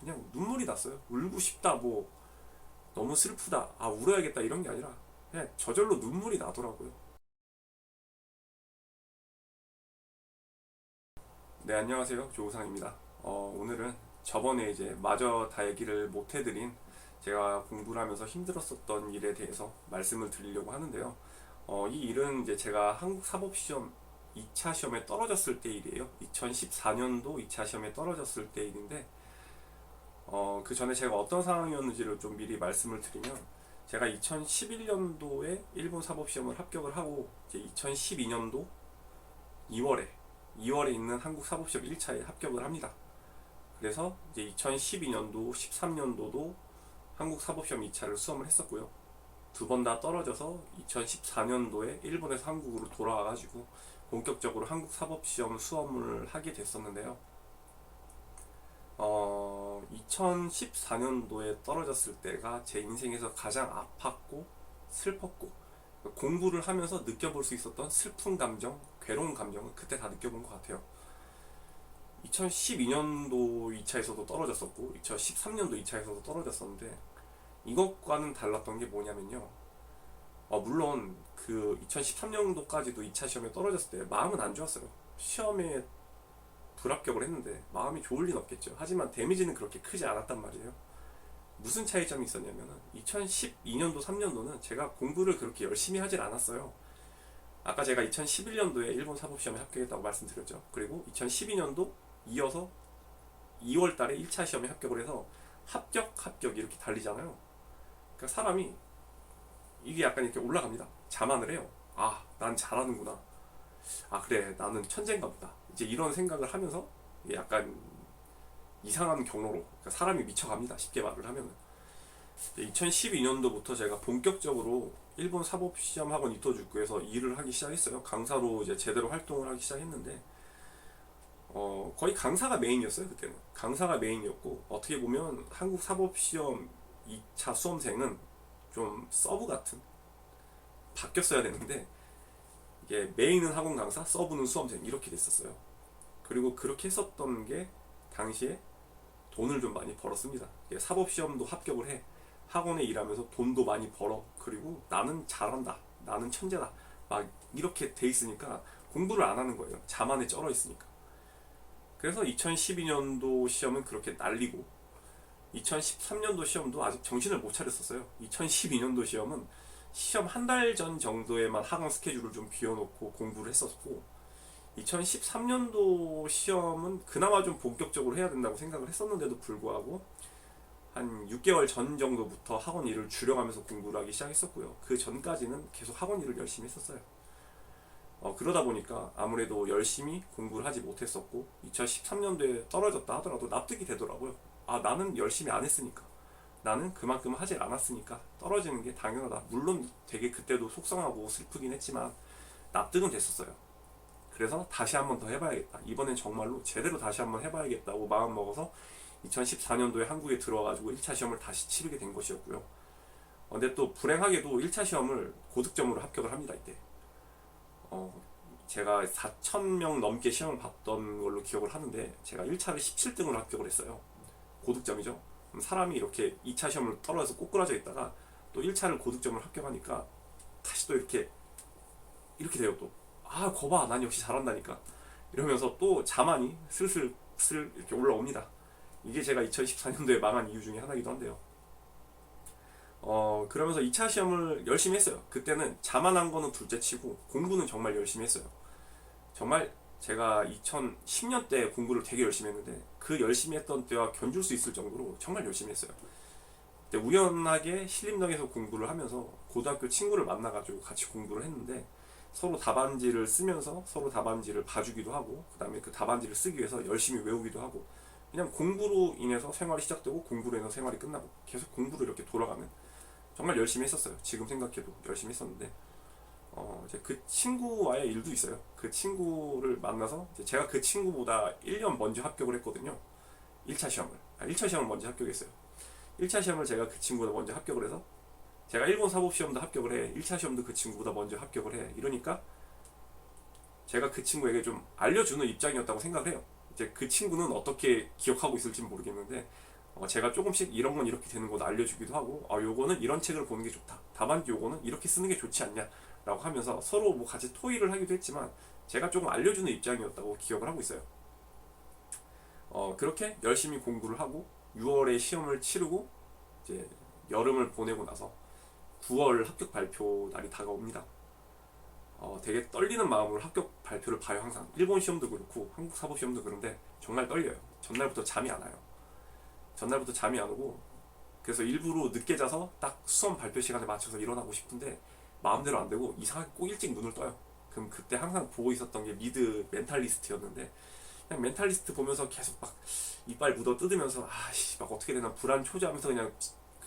그냥 눈물이 났어요. 울고 싶다, 뭐 너무 슬프다, 아 울어야겠다 이런 게 아니라 그냥 저절로 눈물이 나더라고요. 네, 안녕하세요. 조우상입니다. 오늘은 저번에 이제 마저 다 얘기를 못 해드린 제가 공부를 하면서 힘들었었던 일에 대해서 말씀을 드리려고 하는데요. 이 일은 이제 제가 한국사법시험 2차 시험에 떨어졌을 때 일이에요. 2014년도 2차 시험에 떨어졌을 때 일인데, 그 전에 제가 어떤 상황이었는지를 좀 미리 말씀을 드리면, 제가 2011년도에 일본 사법시험을 합격을 하고, 이제 2012년도 2월에 있는 한국 사법시험 1차에 합격을 합니다. 그래서 이제 2012년도, 13년도도 한국 사법시험 2차를 수험을 했었고요. 두 번 다 떨어져서 2014년도에 일본에서 한국으로 돌아와가지고 본격적으로 한국 사법시험 수험을 하게 됐었는데요. 2014년도에 떨어졌을 때가 제 인생에서 가장 아팠고 슬펐고, 공부를 하면서 느껴볼 수 있었던 슬픈 감정, 괴로운 감정은 그때 다 느껴본 것 같아요. 2012년도 2차에서도 떨어졌었고 2013년도 2차에서도 떨어졌었는데, 이것과는 달랐던 게 뭐냐면요, 물론 그 2013년도까지도 2차 시험에 떨어졌을 때 마음은 안 좋았어요. 시험에 불합격을 했는데 마음이 좋을 리는 없겠죠. 하지만 데미지는 그렇게 크지 않았단 말이에요. 무슨 차이점이 있었냐면은 2012년도 3년도는 제가 공부를 그렇게 열심히 하질 않았어요. 아까 제가 2011년도에 일본 사법시험에 합격했다고 말씀드렸죠. 그리고 2012년도 이어서 2월 달에 1차 시험에 합격을 해서 합격 이렇게 달리잖아요. 그러니까 사람이 이게 약간 이렇게 올라갑니다. 자만을 해요. 아, 난 잘하는구나. 아, 그래, 나는 천재인가 보다. 이제 이런 생각을 하면서 약간 이상한 경로로, 그러니까 사람이 미쳐갑니다. 쉽게 말을 하면은. 2012년도부터 제가 본격적으로 일본 사법시험학원 이토주쿠에서 일을 하기 시작했어요. 강사로 이제 제대로 활동을 하기 시작했는데, 거의 강사가 메인이었어요. 그때는 강사가 메인이었고, 어떻게 보면 한국 사법시험 2차 수험생은 좀 서브 같은, 바뀌었어야 되는데 이게 메인은 학원 강사, 서브는 수험생 이렇게 됐었어요. 그리고 그렇게 했었던 게 당시에 돈을 좀 많이 벌었습니다. 사법시험도 합격을 해, 학원에 일하면서 돈도 많이 벌어, 그리고 나는 잘한다, 나는 천재다, 막 이렇게 돼 있으니까 공부를 안 하는 거예요. 자만에 쩔어 있으니까. 그래서 2012년도 시험은 그렇게 날리고, 2013년도 시험도 아직 정신을 못 차렸었어요. 2012년도 시험은 시험 한 달 전 정도에만 학원 스케줄을 좀 비워놓고 공부를 했었고, 2013년도 시험은 그나마 좀 본격적으로 해야 된다고 생각을 했었는데도 불구하고 한 6개월 전 정도부터 학원 일을 줄여가면서 공부를 하기 시작했었고요. 그 전까지는 계속 학원 일을 열심히 했었어요. 그러다 보니까 아무래도 열심히 공부를 하지 못했었고, 2013년도에 떨어졌다 하더라도 납득이 되더라고요. 아, 나는 열심히 안 했으니까, 나는 그만큼 하질 않았으니까 떨어지는 게 당연하다. 물론 되게 그때도 속상하고 슬프긴 했지만 납득은 됐었어요. 그래서 다시 한번 더 해봐야겠다, 이번엔 정말로 제대로 다시 한번 해봐야겠다고 마음 먹어서 2014년도에 한국에 들어와가지고 1차 시험을 다시 치르게 된 것이었고요. 근데 또 불행하게도 1차 시험을 고득점으로 합격을 합니다. 이때 어, 제가 4,000명 넘게 시험을 봤던 걸로 기억을 하는데, 제가 1차를 17등으로 합격을 했어요. 고득점이죠. 사람이 이렇게 2차 시험을 떨어져서 꼬꾸라져 있다가 또 1차를 고득점을 합격하니까 다시 또 이렇게 돼요. 또, 아, 거봐, 난 역시 잘한다니까, 이러면서 또 자만이 슬슬 이렇게 올라옵니다. 이게 제가 2014년도에 망한 이유 중에 하나이기도 한데요. 그러면서 2차 시험을 열심히 했어요. 그때는 자만한 거는 둘째 치고 공부는 정말 열심히 했어요. 정말 제가 2010년 때 공부를 되게 열심히 했는데, 그 열심히 했던 때와 견줄 수 있을 정도로 정말 열심히 했어요. 근데 우연하게 신림동에서 공부를 하면서 고등학교 친구를 만나가지고 같이 공부를 했는데, 서로 답안지를 쓰면서 서로 답안지를 봐주기도 하고, 그 다음에 그 답안지를 쓰기 위해서 열심히 외우기도 하고, 그냥 공부로 인해서 생활이 시작되고 공부로 인해서 생활이 끝나고 계속 공부로 이렇게 돌아가는, 정말 열심히 했었어요. 지금 생각해도 열심히 했었는데, 이제 그 친구와의 일도 있어요. 그 친구를 만나서 이제 제가 그 친구보다 1년 먼저 합격을 했거든요. 1차 시험을. 1차 시험을 먼저 합격했어요. 1차 시험을 제가 그 친구보다 먼저 합격을 해서, 제가 일본 사법시험도 합격을 해, 1차 시험도 그 친구보다 먼저 합격을 해. 이러니까 제가 그 친구에게 좀 알려주는 입장이었다고 생각을 해요. 이제 그 친구는 어떻게 기억하고 있을지 모르겠는데, 제가 조금씩 이런 건 이렇게 되는 거 알려주기도 하고, 요거는 이런 책을 보는 게 좋다, 답안지 요거는 이렇게 쓰는 게 좋지 않냐 라고 하면서 서로 뭐 같이 토의를 하기도 했지만 제가 조금 알려주는 입장이었다고 기억을 하고 있어요. 그렇게 열심히 공부를 하고 6월에 시험을 치르고 이제 여름을 보내고 나서 9월 합격 발표 날이 다가옵니다. 되게 떨리는 마음으로 합격 발표를 봐요. 항상 일본 시험도 그렇고 한국 사법 시험도 그런데 정말 떨려요. 전날부터 잠이 안 와요. 전날부터 잠이 안 오고, 그래서 일부러 늦게 자서 딱 수험 발표 시간에 맞춰서 일어나고 싶은데 마음대로 안 되고 이상하게 꼭 일찍 눈을 떠요. 그럼 그때 항상 보고 있었던 게 미드 멘탈리스트였는데, 그냥 멘탈리스트 보면서 계속 막 이빨 묻어 뜯으면서 아씨 막 어떻게 되나 불안 초조하면서 그냥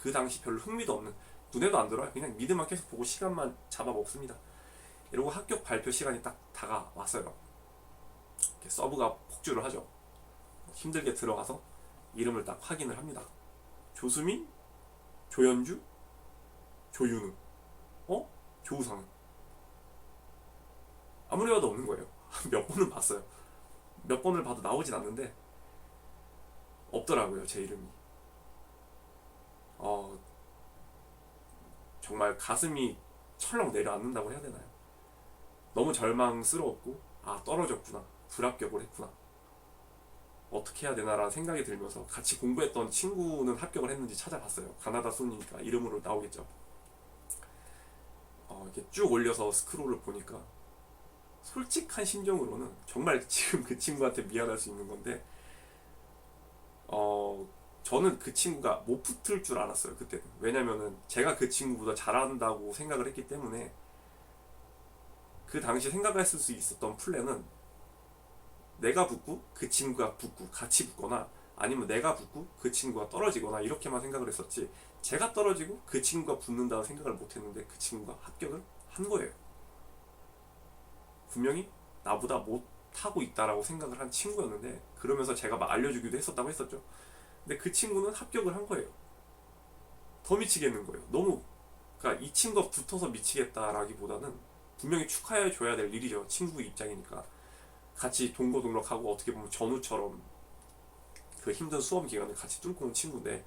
그 당시 별로 흥미도 없는, 눈에도 안 들어요. 그냥 미드만 계속 보고 시간만 잡아먹습니다. 이러고 합격 발표 시간이 딱 다가왔어요. 서브가 폭주를 하죠. 힘들게 들어가서 이름을 딱 확인을 합니다. 조수민, 조연주, 조윤우, 조우성은. 아무리 봐도 없는 거예요. 몇 번은 봤어요. 몇 번을 봐도 나오진 않는데 없더라고요, 제 이름이. 정말 가슴이 철렁 내려앉는다고 해야 되나요? 너무 절망스러웠고, 떨어졌구나, 불합격을 했구나, 어떻게 해야 되나라는 생각이 들면서 같이 공부했던 친구는 합격을 했는지 찾아봤어요. 가나다 순이니까 이름으로 나오겠죠. 이렇게 쭉 올려서 스크롤을 보니까 솔직한 심정으로는 정말 지금 그 친구한테 미안할 수 있는 건데, 저는 그 친구가 못 붙을 줄 알았어요, 그때는. 왜냐면은 제가 그 친구보다 잘한다고 생각을 했기 때문에. 그 당시 생각했을 수 있었던 플랜은 내가 붙고 그 친구가 붙고 같이 붙거나, 아니면 내가 붙고 그 친구가 떨어지거나, 이렇게만 생각을 했었지 제가 떨어지고 그 친구가 붙는다고 생각을 못했는데 그 친구가 합격을 한 거예요. 분명히 나보다 못하고 있다라고 생각을 한 친구였는데, 그러면서 제가 막 알려주기도 했었다고 했었죠. 근데 그 친구는 합격을 한 거예요. 더 미치겠는 거예요. 너무, 그러니까 이 친구가 붙어서 미치겠다라기보다는 분명히 축하해 줘야 될 일이죠. 친구 입장이니까. 같이 동거동락하고 어떻게 보면 전우처럼 그 힘든 수험 기간을 같이 뚫고 온 친구인데,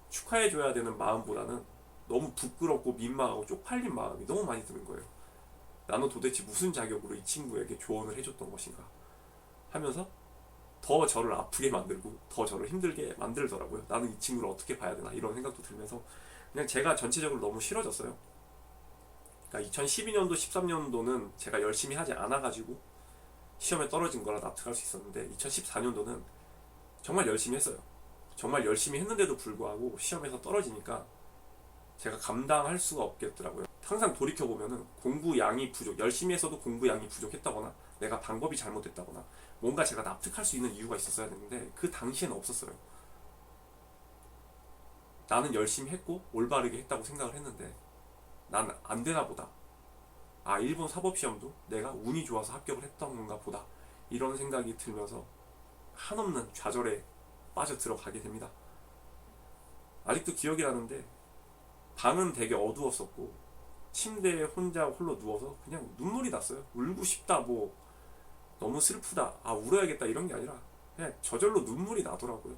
축하해 줘야 되는 마음보다는 너무 부끄럽고 민망하고 쪽팔린 마음이 너무 많이 드는 거예요. 나는 도대체 무슨 자격으로 이 친구에게 조언을 해줬던 것인가 하면서 더 저를 아프게 만들고 더 저를 힘들게 만들더라고요. 나는 이 친구를 어떻게 봐야 되나 이런 생각도 들면서 그냥 제가 전체적으로 너무 싫어졌어요. 그러니까 2012년도 13년도는 제가 열심히 하지 않아가지고 시험에 떨어진 거라 납득할 수 있었는데, 2014년도는 정말 열심히 했어요. 정말 열심히 했는데도 불구하고 시험에서 떨어지니까 제가 감당할 수가 없겠더라고요. 항상 돌이켜보면은 공부 양이 부족, 열심히 했어도 공부 양이 부족했다거나 내가 방법이 잘못됐다거나 뭔가 제가 납득할 수 있는 이유가 있었어야 되는데 그 당시에는 없었어요. 나는 열심히 했고 올바르게 했다고 생각을 했는데 난 안 되나 보다. 일본 사법시험도 내가 운이 좋아서 합격을 했던 건가 보다. 이런 생각이 들면서 한없는 좌절에 빠져 들어가게 됩니다. 아직도 기억이 나는데 방은 되게 어두웠었고 침대에 혼자 홀로 누워서 그냥 눈물이 났어요. 울고 싶다, 뭐 너무 슬프다, 울어야겠다 이런 게 아니라 그냥 저절로 눈물이 나더라고요.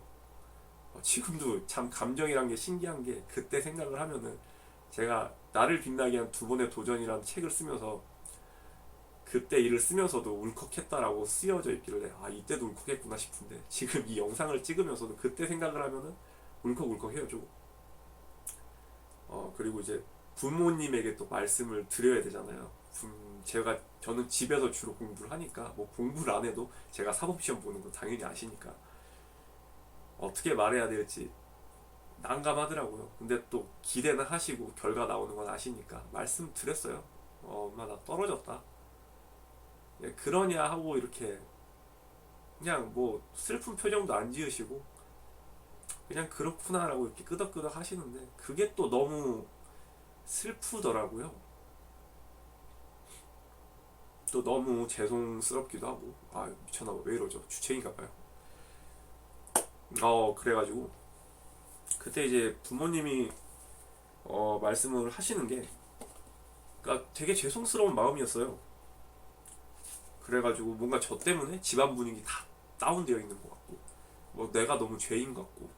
지금도 참 감정이란 게 신기한 게, 그때 생각을 하면은 제가 나를 빛나게 한 두 번의 도전이라는 책을 쓰면서 그때 일을 쓰면서도 울컥했다라고 쓰여져 있길래 이때도 울컥했구나 싶은데, 지금 이 영상을 찍으면서도 그때 생각을 하면은 울컥울컥해요 좀. 그리고 이제 부모님에게 또 말씀을 드려야 되잖아요. 저는 집에서 주로 공부를 하니까 뭐 공부를 안 해도 제가 사법시험 보는 거 당연히 아시니까 어떻게 말해야 될지 난감하더라고요. 근데 또 기대는 하시고 결과 나오는 건 아시니까 말씀드렸어요. 엄마 나 떨어졌다. 그러냐 하고 이렇게 그냥 뭐 슬픈 표정도 안 지으시고 그냥 그렇구나 라고 이렇게 끄덕끄덕 하시는데, 그게 또 너무 슬프더라고요. 또 너무 죄송스럽기도 하고, 미쳤나봐, 왜 이러죠, 주체인가봐요. 그래가지고 그때 이제 부모님이 말씀을 하시는 게, 그러니까 되게 죄송스러운 마음이었어요. 그래가지고 뭔가 저 때문에 집안 분위기 다 다운되어 있는 것 같고, 뭐 내가 너무 죄인 같고,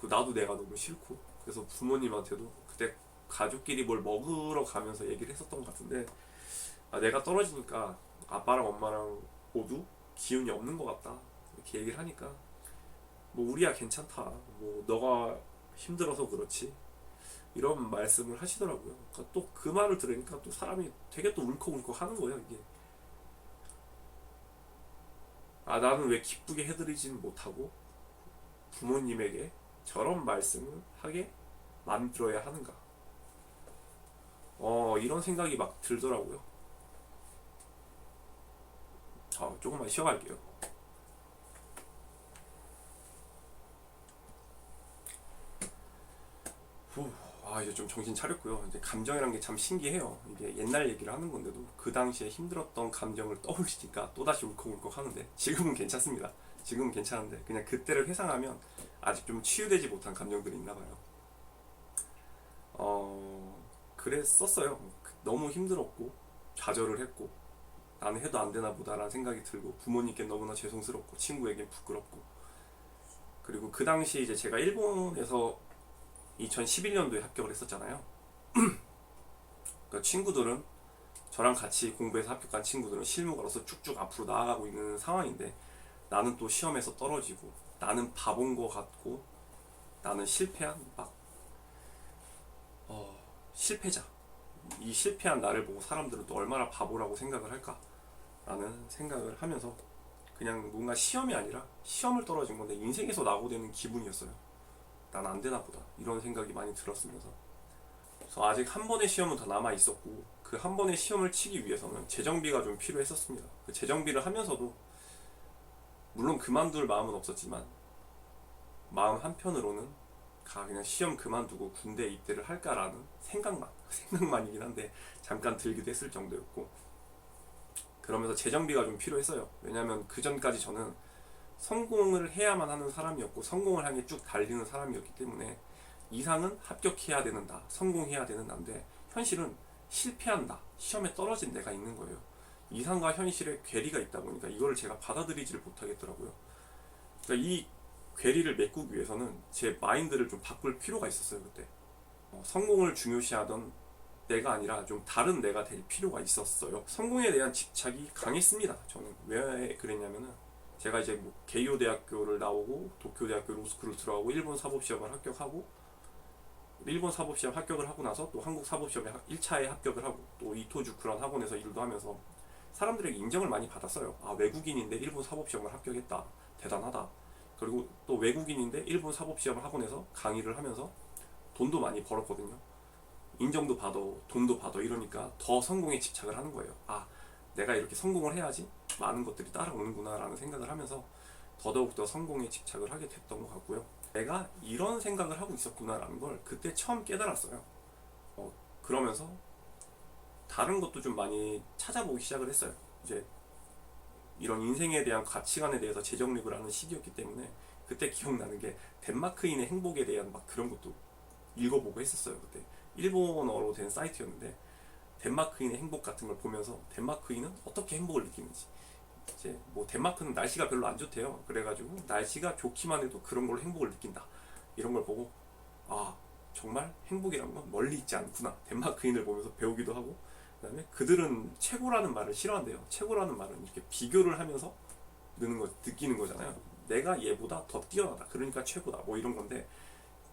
나도 내가 너무 싫고, 그래서 부모님한테도 그때 가족끼리 뭘 먹으러 가면서 얘기를 했었던 것 같은데, 내가 떨어지니까 아빠랑 엄마랑 모두 기운이 없는 것 같다 이렇게 얘기를 하니까, 뭐 우리야 괜찮다, 뭐 너가 힘들어서 그렇지, 이런 말씀을 하시더라고요. 그러니까 또 그 말을 들으니까 또 사람이 되게 또 울컥울컥 하는 거예요. 이게 나는 왜 기쁘게 해드리지는 못하고 부모님에게 저런 말씀을 하게 만들어야 하는가, 이런 생각이 막 들더라고요. 조금만 쉬어갈게요. 후, 이제 좀 정신 차렸고요. 이제 감정이란 게 참 신기해요. 이게 옛날 얘기를 하는 건데도 그 당시에 힘들었던 감정을 떠올리니까 또다시 울컥울컥 하는데, 지금은 괜찮습니다. 지금은 괜찮은데 그냥 그때를 회상하면 아직 좀 치유되지 못한 감정들이 있나 봐요. 그랬었어요. 너무 힘들었고 좌절을 했고, 나는 해도 안 되나 보다라는 생각이 들고, 부모님께 너무나 죄송스럽고 친구에겐 부끄럽고, 그리고 그 당시 이제 제가 일본에서 2011년도에 합격을 했었잖아요. 그러니까 친구들은, 저랑 같이 공부해서 합격한 친구들은 실무가로서 쭉쭉 앞으로 나아가고 있는 상황인데, 나는 또 시험에서 떨어지고, 나는 바본 거 같고, 나는 실패한 실패자, 이 실패한 나를 보고 사람들은 또 얼마나 바보라고 생각을 할까라는 생각을 하면서, 그냥 뭔가 시험이 아니라 시험을 떨어진 건데 인생에서 낙오되는 기분이었어요. 난 안 되나 보다 이런 생각이 많이 들었으면서, 그래서 아직 한 번의 시험은 더 남아 있었고, 그 한 번의 시험을 치기 위해서는 재정비가 좀 필요했었습니다. 그 재정비를 하면서도 물론 그만둘 마음은 없었지만, 마음 한편으로는 그냥 시험 그만두고 군대 입대를 할까라는 생각만이긴 한데 잠깐 들기도 했을 정도였고, 그러면서 재정비가 좀 필요했어요. 왜냐하면 그 전까지 저는 성공을 해야만 하는 사람이었고, 성공을 향해 쭉 달리는 사람이었기 때문에, 이상은 합격해야 되는 나, 성공해야 되는 나인데, 현실은 실패한다, 시험에 떨어진 내가 있는 거예요. 이상과 현실에 괴리가 있다 보니까 이걸 제가 받아들이지를 못하겠더라고요. 그러니까 이 괴리를 메꾸기 위해서는 제 마인드를 좀 바꿀 필요가 있었어요. 그때 성공을 중요시하던 내가 아니라 좀 다른 내가 될 필요가 있었어요. 성공에 대한 집착이 강했습니다. 저는 왜 그랬냐면은, 제가 이제 뭐 게이오 대학교를 나오고 도쿄 대학교 로스쿨을 들어가고 일본 사법시험을 합격하고, 일본 사법시험 합격을 하고 나서 또 한국 사법시험에 1차에 합격을 하고, 또 이토주쿠란 학원에서 일도 하면서 사람들에게 인정을 많이 받았어요. 외국인인데 일본 사법시험을 합격했다, 대단하다. 그리고 또 외국인인데 일본 사법시험 학원에서 강의를 하면서 돈도 많이 벌었거든요. 인정도 받아, 돈도 받아. 이러니까 더 성공에 집착을 하는 거예요. 내가 이렇게 성공을 해야지 많은 것들이 따라오는구나 라는 생각을 하면서 더더욱더 성공에 집착을 하게 됐던 것 같고요. 내가 이런 생각을 하고 있었구나 라는 걸 그때 처음 깨달았어요. 그러면서 다른 것도 좀 많이 찾아보기 시작을 했어요. 이제 이런 인생에 대한 가치관에 대해서 재정립을 하는 시기였기 때문에, 그때 기억나는 게 덴마크인의 행복에 대한 그런 것도 읽어보고 했었어요. 그때 일본어로 된 사이트였는데, 덴마크인의 행복 같은 걸 보면서 덴마크인은 어떻게 행복을 느끼는지, 이제 뭐 덴마크는 날씨가 별로 안 좋대요. 그래가지고 날씨가 좋기만 해도 그런 걸로 행복을 느낀다, 이런 걸 보고 정말 행복이란 건 멀리 있지 않구나, 덴마크인을 보면서 배우기도 하고, 그 다음에 그들은 최고라는 말을 싫어한대요. 최고라는 말은 이렇게 비교를 하면서 느끼는 거잖아요. 내가 얘보다 더 뛰어나다, 그러니까 최고다, 뭐 이런 건데,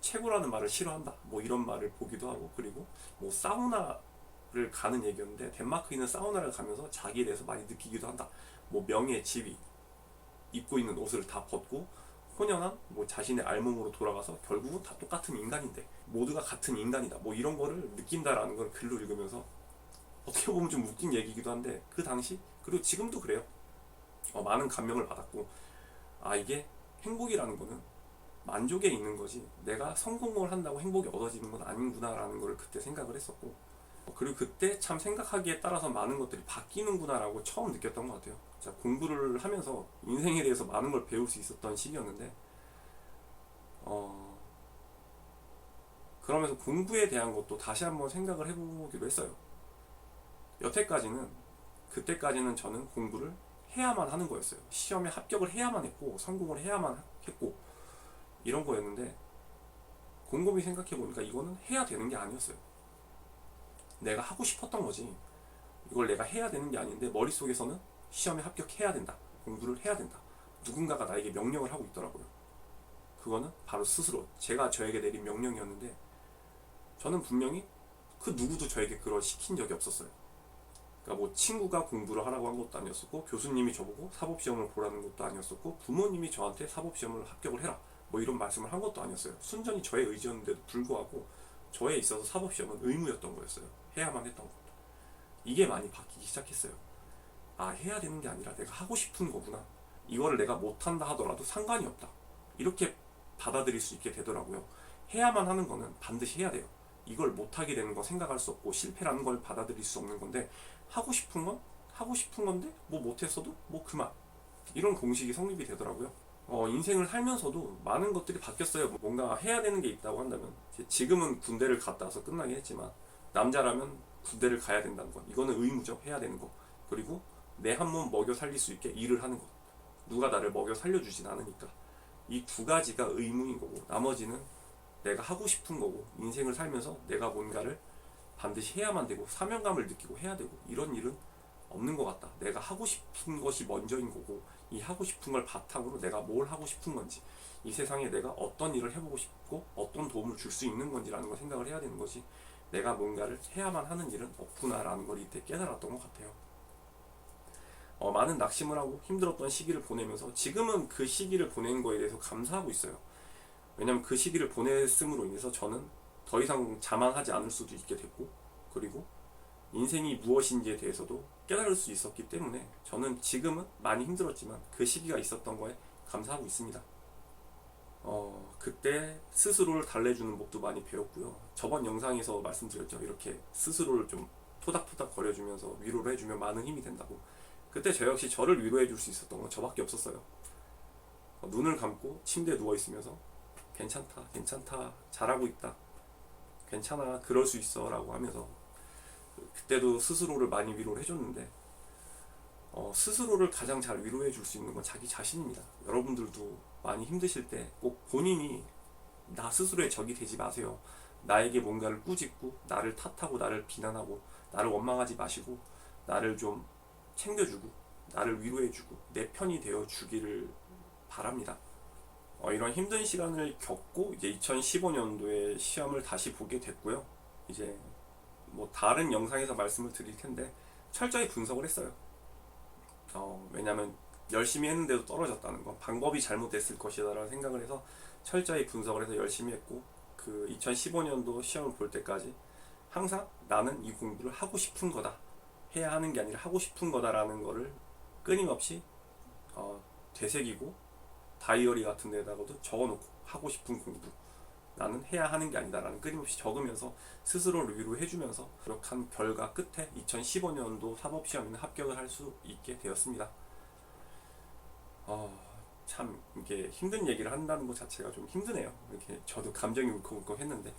최고라는 말을 싫어한다, 뭐 이런 말을 보기도 하고, 그리고 뭐 사우나를 가는 얘기였는데, 덴마크인은 사우나를 가면서 자기에 대해서 많이 느끼기도 한다. 뭐 명예, 지위, 입고 있는 옷을 다 벗고 혼연한 뭐 자신의 알몸으로 돌아가서 결국은 다 똑같은 인간인데 모두가 같은 인간이다, 뭐 이런 거를 느낀다라는 걸 글로 읽으면서, 어떻게 보면 좀 웃긴 얘기기도 한데, 그 당시 그리고 지금도 그래요. 많은 감명을 받았고, 이게 행복이라는 거는 만족에 있는 거지, 내가 성공을 한다고 행복이 얻어지는 건 아닌구나 라는 걸 그때 생각을 했었고, 그리고 그때 참 생각하기에 따라서 많은 것들이 바뀌는구나 라고 처음 느꼈던 것 같아요. 제가 공부를 하면서 인생에 대해서 많은 걸 배울 수 있었던 시기였는데, 그러면서 공부에 대한 것도 다시 한번 생각을 해보기로 했어요. 여태까지는, 그때까지는 저는 공부를 해야만 하는 거였어요. 시험에 합격을 해야만 했고 성공을 해야만 했고 이런 거였는데, 곰곰이 생각해보니까 이거는 해야 되는 게 아니었어요. 내가 하고 싶었던 거지. 이걸 내가 해야 되는 게 아닌데 머릿속에서는 시험에 합격해야 된다. 공부를 해야 된다. 누군가가 나에게 명령을 하고 있더라고요. 그거는 바로 스스로 제가 저에게 내린 명령이었는데 저는 분명히 그 누구도 저에게 그걸 시킨 적이 없었어요. 그러니까 뭐 친구가 공부를 하라고 한 것도 아니었었고 교수님이 저보고 사법시험을 보라는 것도 아니었었고 부모님이 저한테 사법시험을 합격을 해라 뭐 이런 말씀을 한 것도 아니었어요. 순전히 저의 의지였는데도 불구하고 저에 있어서 사법시험은 의무였던 거였어요. 해야만 했던 것. 이게 많이 바뀌기 시작했어요. 아, 해야 되는 게 아니라 내가 하고 싶은 거구나. 이거를 내가 못한다 하더라도 상관이 없다. 이렇게 받아들일 수 있게 되더라고요. 해야만 하는 거는 반드시 해야 돼요. 이걸 못하게 되는 거 생각할 수 없고 실패라는 걸 받아들일 수 없는 건데 하고 싶은 건 하고 싶은 건데 뭐 못했어도 뭐 그만. 이런 공식이 성립이 되더라고요. 인생을 살면서도 많은 것들이 바뀌었어요. 뭔가 해야 되는 게 있다고 한다면 지금은 군대를 갔다 와서 끝나긴 했지만 남자라면 군대를 가야 된다는 것. 이거는 의무죠. 해야 되는 거. 그리고 내 한 몸 먹여 살릴 수 있게 일을 하는 것. 누가 나를 먹여 살려주진 않으니까. 이 두 가지가 의무인 거고 나머지는 내가 하고 싶은 거고 인생을 살면서 내가 뭔가를 반드시 해야만 되고 사명감을 느끼고 해야 되고 이런 일은 없는 것 같다. 내가 하고 싶은 것이 먼저인 거고 이 하고 싶은 걸 바탕으로 내가 뭘 하고 싶은 건지 이 세상에 내가 어떤 일을 해보고 싶고 어떤 도움을 줄 수 있는 건지라는 걸 생각을 해야 되는 거지 내가 뭔가를 해야만 하는 일은 없구나라는 걸 이때 깨달았던 것 같아요. 많은 낙심을 하고 힘들었던 시기를 보내면서 지금은 그 시기를 보낸 거에 대해서 감사하고 있어요. 왜냐면 그 시기를 보냈음으로 인해서 저는 더 이상 자만하지 않을 수도 있게 됐고 그리고 인생이 무엇인지에 대해서도 깨달을 수 있었기 때문에 저는 지금은 많이 힘들었지만 그 시기가 있었던 거에 감사하고 있습니다. 그때 스스로를 달래주는 법도 많이 배웠고요. 저번 영상에서 말씀드렸죠. 이렇게 스스로를 좀 토닥토닥 거려주면서 위로를 해주면 많은 힘이 된다고. 그때 저 역시 저를 위로해 줄 수 있었던 건 저밖에 없었어요. 눈을 감고 침대에 누워있으면서 괜찮다, 괜찮다, 잘하고 있다, 괜찮아, 그럴 수 있어 라고 하면서 그때도 스스로를 많이 위로를 해줬는데 스스로를 가장 잘 위로해 줄 수 있는 건 자기 자신입니다. 여러분들도 많이 힘드실 때 꼭 본인이 나 스스로의 적이 되지 마세요. 나에게 뭔가를 꾸짖고 나를 탓하고 나를 비난하고 나를 원망하지 마시고 나를 좀 챙겨주고 나를 위로해주고 내 편이 되어주기를 바랍니다. 이런 힘든 시간을 겪고 이제 2015년도에 시험을 다시 보게 됐고요. 이제 뭐 다른 영상에서 말씀을 드릴 텐데 철저히 분석을 했어요. 왜냐면 열심히 했는데도 떨어졌다는 거, 방법이 잘못됐을 것이다라는 생각을 해서 철저히 분석을 해서 열심히 했고 그 2015년도 시험을 볼 때까지 항상 나는 이 공부를 하고 싶은 거다, 해야 하는 게 아니라 하고 싶은 거다라는 거를 끊임없이 되새기고 다이어리 같은 데다가도 적어놓고 하고 싶은 공부, 나는 해야 하는 게 아니다 라는 끊임없이 적으면서 스스로를 위로해주면서 노력한 결과 끝에 2015년도 사법시험에는 합격을 할 수 있게 되었습니다. 참 이게 힘든 얘기를 한다는 것 자체가 좀 힘드네요. 이렇게 저도 감정이 울컥울컥 했는데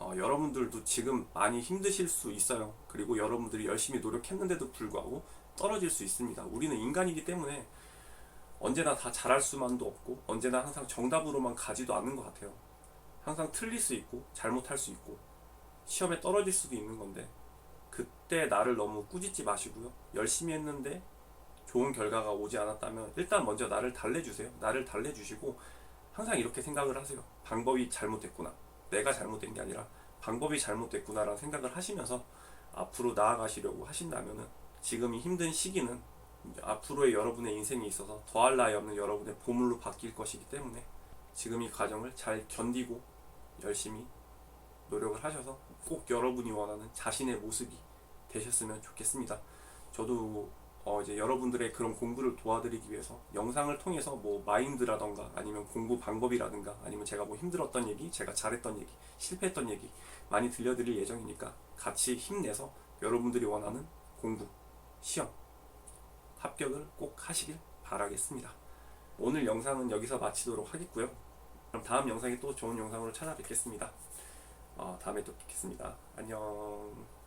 여러분들도 지금 많이 힘드실 수 있어요. 그리고 여러분들이 열심히 노력했는데도 불구하고 떨어질 수 있습니다. 우리는 인간이기 때문에 언제나 다 잘할 수만도 없고 언제나 항상 정답으로만 가지도 않는 것 같아요. 항상 틀릴 수 있고 잘못할 수 있고 시험에 떨어질 수도 있는 건데 그때 나를 너무 꾸짖지 마시고요. 열심히 했는데 좋은 결과가 오지 않았다면 일단 먼저 나를 달래주세요. 나를 달래주시고 항상 이렇게 생각을 하세요. 방법이 잘못됐구나. 내가 잘못된 게 아니라 방법이 잘못됐구나 라는 생각을 하시면서 앞으로 나아가시려고 하신다면 지금 이 힘든 시기는 앞으로의 여러분의 인생에 있어서 더할 나위 없는 여러분의 보물로 바뀔 것이기 때문에 지금 이 과정을 잘 견디고 열심히 노력을 하셔서 꼭 여러분이 원하는 자신의 모습이 되셨으면 좋겠습니다. 저도 이제 여러분들의 그런 공부를 도와드리기 위해서 영상을 통해서 뭐 마인드라던가 아니면 공부 방법이라든가 아니면 제가 뭐 힘들었던 얘기, 제가 잘했던 얘기, 실패했던 얘기 많이 들려드릴 예정이니까 같이 힘내서 여러분들이 원하는 공부, 시험, 합격을 꼭 하시길 바라겠습니다. 오늘 영상은 여기서 마치도록 하겠고요. 그럼 다음 영상에 또 좋은 영상으로 찾아뵙겠습니다. 다음에 또 뵙겠습니다. 안녕.